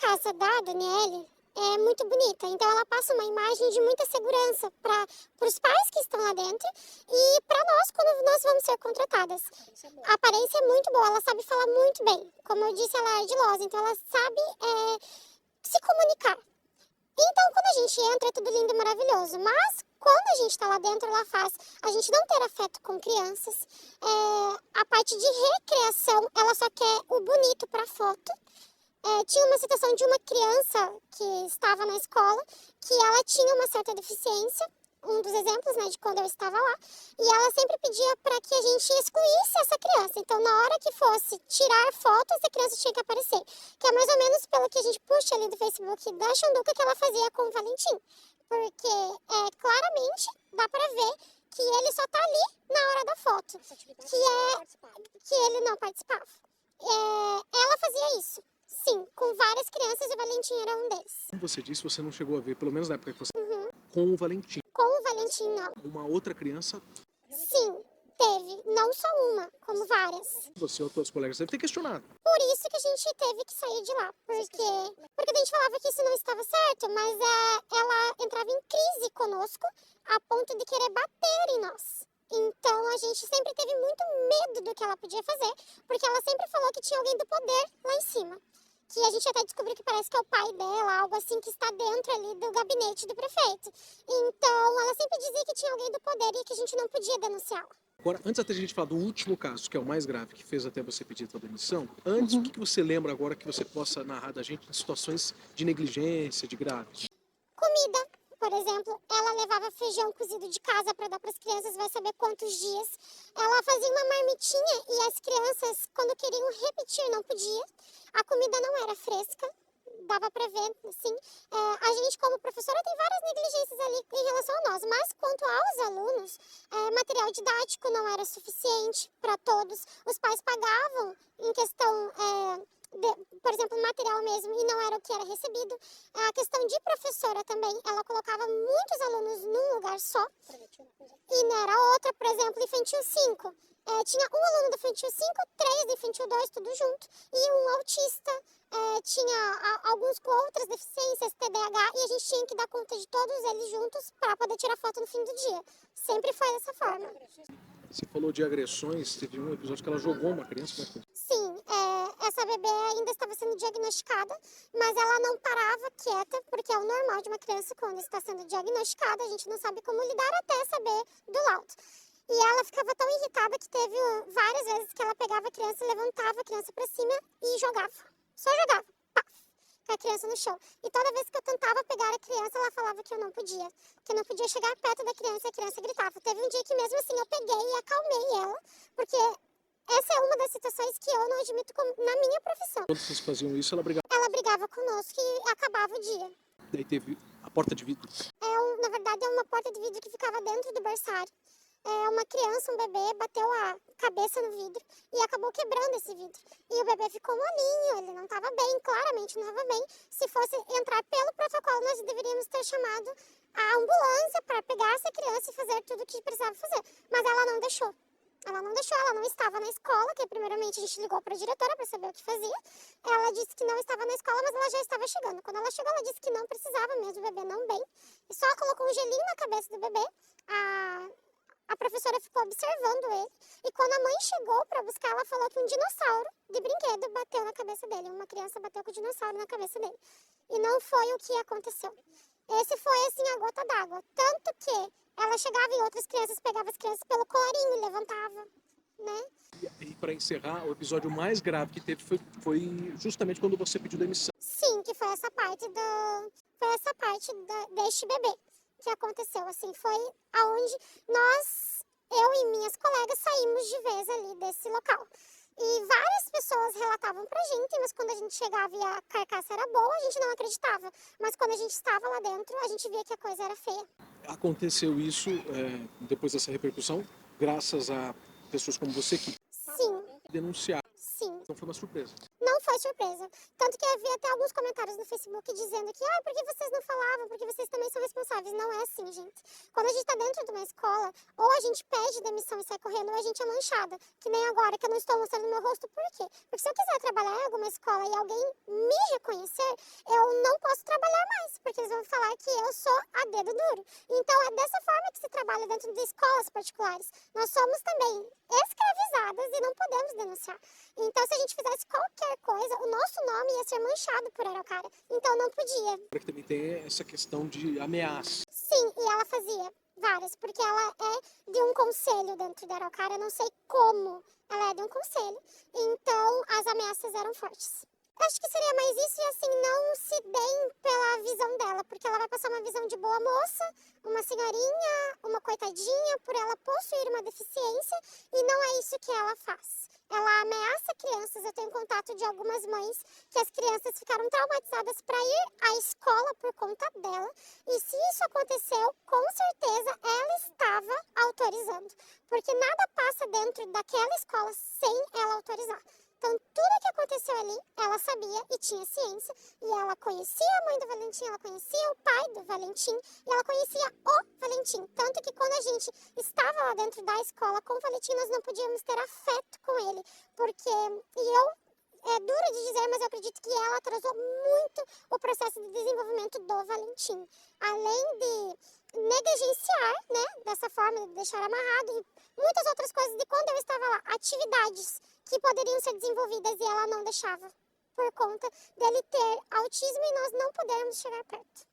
casa da Daniele é muito bonita, então ela passa uma imagem de muita segurança para os pais que estão lá dentro e para nós quando nós vamos ser contratadas. A aparência é muito boa, ela sabe falar muito bem. Como eu disse, ela é ardilosa, então ela sabe se comunicar. Então, quando a gente entra, é tudo lindo e maravilhoso. Mas, quando a gente está lá dentro, ela faz a gente não ter afeto com crianças. A parte de recreação, ela só quer o bonito para foto. Tinha uma situação de uma criança que estava na escola, que ela tinha uma certa deficiência, um dos exemplos, né, de quando eu estava lá, e ela sempre pedia para que a gente excluísse essa criança. Então, na hora que fosse tirar foto, essa criança tinha que aparecer. Que é mais ou menos pelo que a gente puxa ali do Facebook da Xanduca que ela fazia com o Valentim. Porque, claramente, dá para ver que ele só tá ali na hora da foto, que ele não participava. Ela fazia isso. Sim, com várias crianças e o Valentim era um deles. Como você disse, você não chegou a ver, pelo menos na época que você... Com o Valentim. Com o Valentim, não. Uma outra criança, Sim, teve. Não só uma, como várias. você ou seus colegas devem ter questionado. Por isso que a gente teve que sair de lá. Porque a gente falava que isso não estava certo, mas ela entrava em crise conosco a ponto de querer bater em nós. Então a gente sempre teve muito medo do que ela podia fazer, porque ela sempre falou que tinha alguém do poder lá em cima. Que a gente até descobriu que parece que é o pai dela, algo assim que está dentro ali do gabinete do prefeito. Então, ela sempre dizia que tinha alguém do poder e que a gente não podia denunciá-la. Agora, antes até de a gente falar do último caso, que é o mais grave, que fez até você pedir a sua demissão, antes, o que você lembra agora que você possa narrar da gente em situações de negligência, de grave? Comida, por exemplo, ela levava feijão cozido de casa para dar para as crianças, vai saber quantos dias. Ela fazia uma marmitinha e as crianças, quando queriam repetir, não podia. A comida não era fresca, dava para ver, assim. A gente, como professora, tem várias negligências ali em relação a nós, mas quanto aos alunos, material didático não era suficiente para todos. Os pais pagavam em questão... por exemplo, material mesmo, e não era o que era recebido. A questão de professora também, ela colocava muitos alunos num lugar só, e não era outra, por exemplo, infantil 5. Tinha um aluno do infantil 5, 3 do infantil 2, tudo junto, e um autista, tinha alguns com outras deficiências, TDAH, e a gente tinha que dar conta de todos eles juntos para poder tirar foto no fim do dia. Sempre foi dessa forma. Você falou de agressões, teve um episódio que ela jogou uma criança. Sim, essa bebê ainda estava sendo diagnosticada, mas ela não parava quieta, porque é o normal de uma criança quando está sendo diagnosticada, a gente não sabe como lidar até saber do laudo. E ela ficava tão irritada que teve várias vezes que ela pegava a criança, levantava a criança para cima e jogava. Só jogava, paf, com a criança no chão. E toda vez que eu tentava pegar a criança, ela falava que eu não podia. Que eu não podia chegar perto da criança e a criança gritava. Teve um dia que mesmo assim eu peguei e acalmei ela, porque essa é uma das situações que eu não admito na minha profissão. Quando vocês faziam isso, ela brigava. Ela brigava conosco e acabava o dia. Daí teve a porta de vidro. Na verdade, é uma porta de vidro que ficava dentro do berçário. Uma criança, um bebê, bateu a cabeça no vidro e acabou quebrando esse vidro. E o bebê ficou molinho, ele não estava bem, claramente não estava bem. Se fosse entrar pelo protocolo, nós deveríamos ter chamado a ambulância para pegar essa criança e fazer tudo o que precisava fazer. Mas ela não deixou. Ela não estava na escola, que primeiramente a gente ligou para a diretora para saber o que fazia. Ela disse que não estava na escola, mas ela já estava chegando. Quando ela chegou, ela disse que não precisava mesmo, o bebê não bem. E só colocou um gelinho na cabeça do bebê. A professora ficou observando ele. E quando a mãe chegou para buscar, ela falou que um dinossauro de brinquedo bateu na cabeça dele. Uma criança bateu com o dinossauro na cabeça dele. E não foi o que aconteceu. Esse foi, assim, a gota d'água. Tanto que ela chegava e outras crianças, pegava as crianças pelo colarinho e levantava, né? E para encerrar, o episódio mais grave que teve foi justamente quando você pediu demissão. Sim, que foi essa parte deste bebê que aconteceu, assim, foi aonde eu e minhas colegas saímos de vez ali desse local. E várias pessoas relatavam pra gente, mas quando a gente chegava e a carcaça era boa, a gente não acreditava. Mas quando a gente estava lá dentro, a gente via que a coisa era feia. Aconteceu isso depois dessa repercussão, graças a pessoas como você que denunciaram. Sim. Então foi uma surpresa. Não foi surpresa. Tanto que havia até alguns comentários no Facebook dizendo que por que vocês não falavam? Porque vocês também são responsáveis. Não é assim, gente. Quando a gente tá dentro de uma escola, ou a gente pede demissão e sai correndo, ou a gente é manchada. Que nem agora, que eu não estou mostrando meu rosto. Por quê? Porque se eu quiser trabalhar em alguma escola e alguém me reconhecer, trabalha dentro de escolas particulares. Nós somos também escravizadas e não podemos denunciar. Então, se a gente fizesse qualquer coisa, o nosso nome ia ser manchado por Araucária. Então, não podia. Porque também tem essa questão de ameaça. Sim, e ela fazia várias, porque ela é de um conselho dentro da Araucária, não sei como ela é de um conselho. Então, as ameaças eram fortes. Acho que seria mais isso e assim, não se deem pela visão dela, porque ela vai passar uma visão de boa moça, uma senhorinha, uma coitadinha, por ela possuir uma deficiência, e não é isso que ela faz. Ela ameaça crianças, eu tenho contato de algumas mães que as crianças ficaram traumatizadas para ir à escola por conta dela, e se isso aconteceu, com certeza ela estava autorizando, porque nada passa dentro daquela escola sem ela autorizar. Então, tudo que aconteceu ali, ela sabia e tinha ciência. E ela conhecia a mãe do Valentim, ela conhecia o pai do Valentim e ela conhecia o Valentim. Tanto que quando a gente estava lá dentro da escola com o Valentim, nós não podíamos ter afeto com ele. Porque, é duro de dizer, mas eu acredito que ela atrasou muito o processo de desenvolvimento do Valentim. Além de negligenciar, né, dessa forma, de deixar amarrado e muitas outras coisas de quando eu estava lá, atividades que poderiam ser desenvolvidas e ela não deixava, por conta dele ter autismo e nós não podermos chegar perto.